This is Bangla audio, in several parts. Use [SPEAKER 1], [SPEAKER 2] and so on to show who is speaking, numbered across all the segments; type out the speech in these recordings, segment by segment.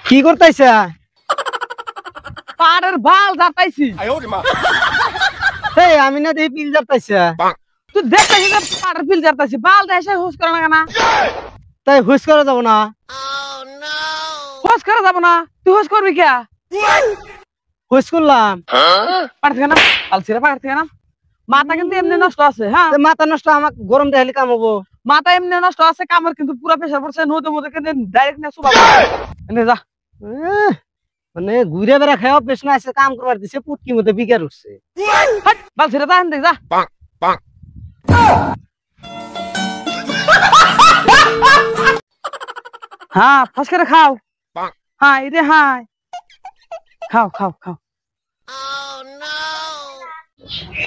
[SPEAKER 1] কি করতেছে?
[SPEAKER 2] পাড়ের বাল যাতাইছি।
[SPEAKER 1] এই আমি না দেখি পিল যাতাইছে।
[SPEAKER 2] তুই দেখতেছিস যে পাড়ের পিল যাতাইছি, বাল দেশে হুস করে না কেনা?
[SPEAKER 1] তাই হুস করা যাব না?
[SPEAKER 2] হুস করে যাব না? তুই হুস করবি কে?
[SPEAKER 1] হুস করলাম।
[SPEAKER 2] পাড় থেকে না, পালছিরে পাড় থেকে না। মাথা কিন্তু এমনি নষ্ট আছে, হ্যাঁ?
[SPEAKER 1] মাথা নষ্ট, আমাক গরম দেখালে কাম হবো।
[SPEAKER 2] মাথা এমনি নষ্ট আছে, কামড় কিন্তু পুরো প্রেসার পড়ছে, নদী মধ্যে কিন্তু ডাইরেক্ট নিয়ে সুবা এনে যা।
[SPEAKER 1] মানে ঘুরে বেড়া খাওয়া পেছনে আছে, কাম করবার দিছে, পুটকি মধ্যে বিকার উঠছে।
[SPEAKER 2] পালছিরে যা দেখ যা। হ্যাঁ ফাঁস করে খাও। হ্যাঁ এটা হ্যাঁ, খাও খাও খাও।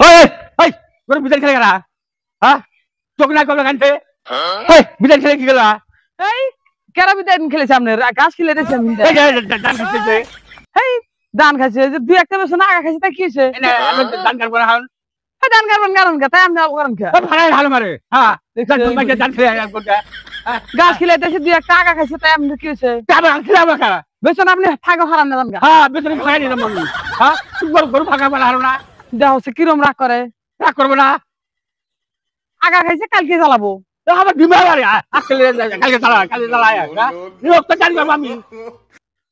[SPEAKER 3] ওই ওই তোর বিদায় খেলে গেলা? হ্যাঁ চোখ না কমলা কানতে? ওই বিদায় খেলে কি গেলা?
[SPEAKER 2] এই কেরা বিদায় খেলেছে আপনার? ঘাস খেলে দিয়েছে আমি।
[SPEAKER 3] এই দান খাইছে।
[SPEAKER 2] এই ধান খাইছে, যে দুই একটা বেশি আগা খাইছে, তাই কি হয়েছে?
[SPEAKER 3] দান কাটবো না এখন।
[SPEAKER 2] ধান কাটবেন কারণ কে? তাই আপনি করেন কে?
[SPEAKER 3] ভাড়ায় ভালো মারে। হ্যাঁ দান খেলে
[SPEAKER 2] গাছ খেলে দিয়েছে, দুই একটা আগা খাইছে, তাই আপনি কি হয়েছে?
[SPEAKER 3] খেলাবো খারা।
[SPEAKER 2] বেতন আপনি থাকো হারান না জানগা।
[SPEAKER 3] হ্যাঁ বেতন খাই নিলাম আমি। হ্যাঁ তুই গরু ফাঁকা পালা হারো না?
[SPEAKER 2] দেহ হচ্ছে কিরম রাগ করে।
[SPEAKER 3] রাগ করবো না?
[SPEAKER 2] আগা খাইছে, কালকে জ্বালাবো।
[SPEAKER 3] আমার বিমার বাড়ি কালকে চালাই নিরক্ত জানি পাবো আমি।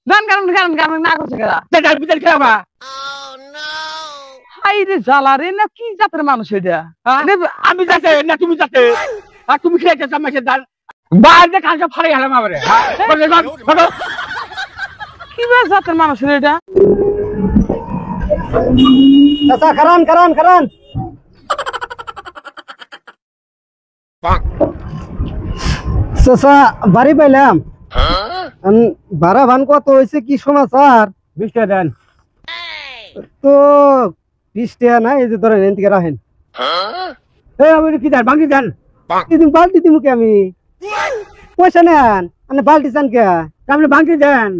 [SPEAKER 2] ধান কারণ কারণ কারণ না করছে কেরা?
[SPEAKER 3] বিদায় খেলাবা
[SPEAKER 2] হাই রে জ্বালা রে, না কি জাতের মানুষ এটা?
[SPEAKER 3] আমি যাতে না তুমি যাতে, আর তুমি খেয়েছে চামাইছে দান বাইরে কালকে ফাড়ে গেলাম আবার।
[SPEAKER 2] কি জাতের মানুষ এটা?
[SPEAKER 1] চাচা খারান খারান খারান। চাচা বাড়ি পাইলাম। ভাড়া ভান কত হয়েছে, কি সমাচার?
[SPEAKER 3] 20 টাকা দেন।
[SPEAKER 1] তো 20 টাকা না, এই যে ধরেন এন থেকে রাখেন।
[SPEAKER 3] এই আমি কি দেন বাংলি দেন?
[SPEAKER 1] বালতি দিমুকে আমি পয়সা নেন, মানে বালতি চান কে?
[SPEAKER 3] আপনি বাংলি দেন।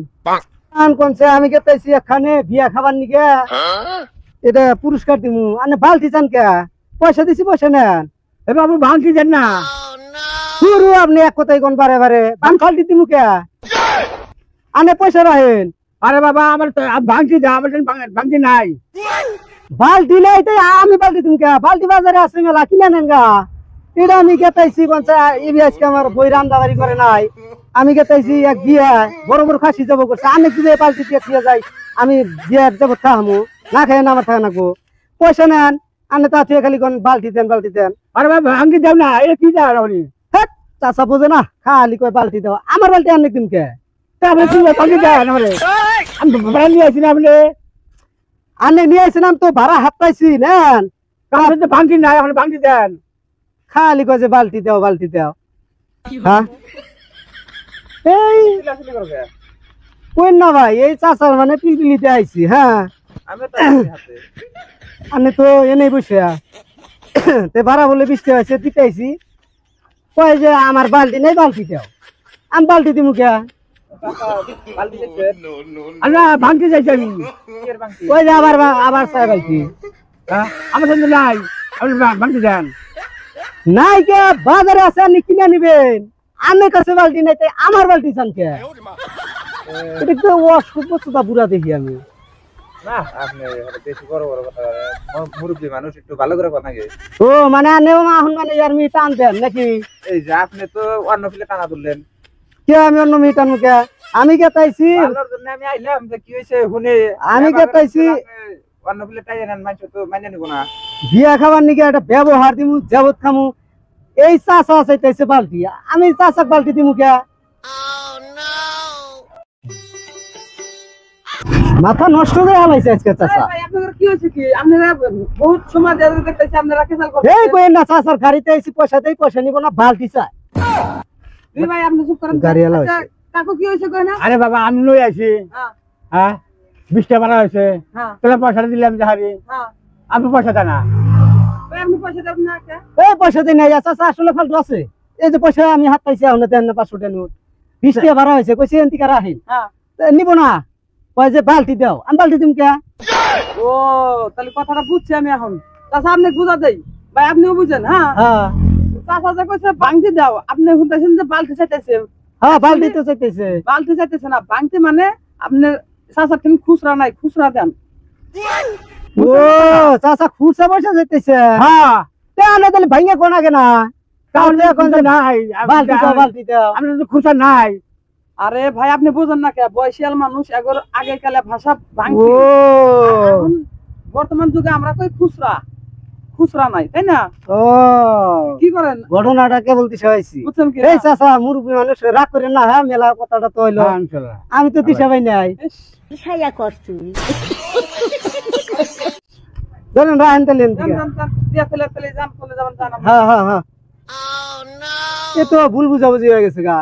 [SPEAKER 1] কোনছে আমি গেতাইছি এখানে বিয়া খাবার নিকে, এটা পুরস্কার দিমু, আনে বালতি চান কে? পয়সা দিছি, পয়সা নেন।
[SPEAKER 3] এবার আপনি বাংলি দেন না?
[SPEAKER 1] শুরু আপনি এক কথাই কোন বারে বারে বালতি দিমু কে? আনে পয়সা রাখেন।
[SPEAKER 3] আরে বাবা আমার বাংলি দেন, আমার বাংলি নাই।
[SPEAKER 1] বালতি নাই তাই আমি বালতি দিমু কে? বালতি বাজারে আছে মেলা, কিনে নেন গা। এটা আমি গেতাইছি কোনছে আজকে আমার বই রান্দাবাড়ি করে নাই, আমি গেতাইছি এক বিয়া বড় বড় খাসি যাবো করছে, আমি কি বালতি দিয়ে খেয়ে যাই, আমি বিয়ার যাবো থামু না খাই না, আমার থাকে না গো। পয়সা নেন, আনে তা তুই খালি কোন বালতি দেন বালতি দেন।
[SPEAKER 3] আরে বাবা বাংলি দেন না, এটা কি দেন আপনি?
[SPEAKER 1] হেট চাচা বোঝে না, খালি কয় বালতি দাও, আমার বালতি আনে দিন কে?
[SPEAKER 3] আপনি কি বাংলি দেন আমারে? আমি ভাড়া নিয়ে আসি না আপনি?
[SPEAKER 1] আনে নিয়ে আসছিলাম তো, ভাড়া হাত পাইছি নেন।
[SPEAKER 3] কারণ বাংলি নাই, আপনি বাংলি দেন।
[SPEAKER 1] খালি কয় যে বালতি দাও বালতি দাও। হ্যাঁ এই কই না ভাই, এই চাচার মানে পিলপিলিতে আইছি। হ্যাঁ আমি তো এনেই বসে তে ভাড়া বলে 20 টাকা আছে দিতে আইছি, কয় যে আমার বালতি নেই, বালতি দাও। আমি বালতি দিমু কে?
[SPEAKER 3] আল্লাহ বাংলি যাইছি আমি।
[SPEAKER 1] ওই যে আবার আবার চাই বালতি
[SPEAKER 3] আমার সঙ্গে নাই, আপনি বাংলি দেন।
[SPEAKER 1] নাই কে? বাজারে আছে, আপনি কিনে নিবেন। আমার কাছে বালতি নাই, তাই আমার বালতি চান কে? এটা তো অসভ্যতা বুড়া দেখি আমি।
[SPEAKER 4] না আপনি বেশি বড় বড় কথা বলেন, মুরব্বী মানুষ একটু ভালো করে কথা গে।
[SPEAKER 1] ও মানে আনেও এখন মানে আর মি টান দেন নাকি?
[SPEAKER 4] এই যে আপনি তো অন্য ফিলে টানা তুললেন।
[SPEAKER 1] কে আমি অন্য মি টানবো কে? আমি গেতাইছি,
[SPEAKER 4] ভালোর জন্য আমি আইলাম যে কি হয়েছে শুনে।
[SPEAKER 1] আমি গেতাইছি
[SPEAKER 4] অন্য ফিলে টাই নেন, মানুষ তো মাইনে নিব না।
[SPEAKER 1] বিয়া খাবার নিকে একটা ব্যবহার দিমু, যাবত খামু, এই চাচা চাইতেছে বালতি, আমি চাচাক বালতি দিমু কে? মাথা নষ্ট হয়ে হালাইছে আজকে চাচা।
[SPEAKER 2] ভাই আপনাদের কি হয়েছে কি? আপনারা বহুত সময় ধরে দেখতেছি আপনারা কেসাল করছেন।
[SPEAKER 1] এই কই না চাচার গাড়িতে আইছি, পয়সা দেই, পয়সা নিব না, বালতি চাই।
[SPEAKER 2] দুই ভাই আপনি চুপ করেন।
[SPEAKER 1] গাড়িওয়ালা
[SPEAKER 2] আচ্ছা,
[SPEAKER 1] হয়েছে।
[SPEAKER 2] কাকু কি হয়েছে কই না?
[SPEAKER 3] আরে বাবা আমি লই আছি।
[SPEAKER 2] হ্যাঁ
[SPEAKER 3] হ্যাঁ 20 টাকা ভাড়া হয়েছে,
[SPEAKER 2] হ্যাঁ
[SPEAKER 3] তাহলে পয়সাটা দিলাম যাহারি।
[SPEAKER 2] হ্যাঁ।
[SPEAKER 3] আপনি পয়সা দেন না?
[SPEAKER 2] ভাই আপনি পয়সা দেবেন না কে?
[SPEAKER 1] এই পয়সা দেই নাই চাচা, আসলে ফালতু আছে। এই যে পয়সা আমি হাত পাইছি, এখন দেন না 500 টাকা নোট, 20 টাকা ভাড়া হয়েছে, কইছি এন থেকে রাখেন।
[SPEAKER 2] হ্যাঁ
[SPEAKER 1] নিব না, কয় যে বালতি দাও। আমি বালতি দিম কে?
[SPEAKER 2] ও তাহলে কথাটা বুঝছি আমি এখন। চাচা আপনি বুঝা দেই ভাই, আপনিও বুঝেন। হ্যাঁ
[SPEAKER 1] হ্যাঁ
[SPEAKER 2] চাচা যে কইছে বাংতি দাও, আপনি শুনতেছেন যে বালতি চাইতেছে,
[SPEAKER 1] হ্যাঁ বালতি তো চাইতেছে।
[SPEAKER 2] বালতি চাইতেছে না, ভাঙতে মানে আপনার চাচা তুমি খুচরা নাই, খুচরা দেন।
[SPEAKER 1] ও চাচা খুচরা পয়সা চাইতেছে।
[SPEAKER 3] হ্যাঁ
[SPEAKER 1] তে আনে তাহলে ভাঙে কোন আগে না
[SPEAKER 3] তাহলে এখন যে নাই
[SPEAKER 1] বালতি দাও বালতি দাও।
[SPEAKER 3] আমরা তো খুশা নাই।
[SPEAKER 2] আরে ভাই আপনি বুঝেন না কে, বয়সিয়াল মানুষ এগোর আগে কালে ভাষা
[SPEAKER 1] ও
[SPEAKER 2] ভাঙছে। এখন বর্তমান যুগে আমরা কই খুচরা, খুচরা নাই, তাই না?
[SPEAKER 1] ও
[SPEAKER 2] কি করেন
[SPEAKER 1] ঘটনাটা কে বলতে চাইছি।
[SPEAKER 2] বুঝছেন কি?
[SPEAKER 1] এই চাচা মুরব্বী মানুষ রাগ করেন না, হ্যাঁ মেলা কথাটা তো হইলো।
[SPEAKER 3] হ্যাঁ, ইনশাল্লাহ।
[SPEAKER 1] আমি তো দিশা পাই নাই।
[SPEAKER 5] ইসাইয়া করছু
[SPEAKER 1] জানেন রাহেন তাহলে
[SPEAKER 2] যান, যান, যান, দিয়া ফেলে ফেলে যান, চলে যাবেন, যান।
[SPEAKER 1] হ্যাঁ হ্যাঁ হ্যাঁ এ তো ভুল বুঝাবুঝি হয়ে গেছে গা।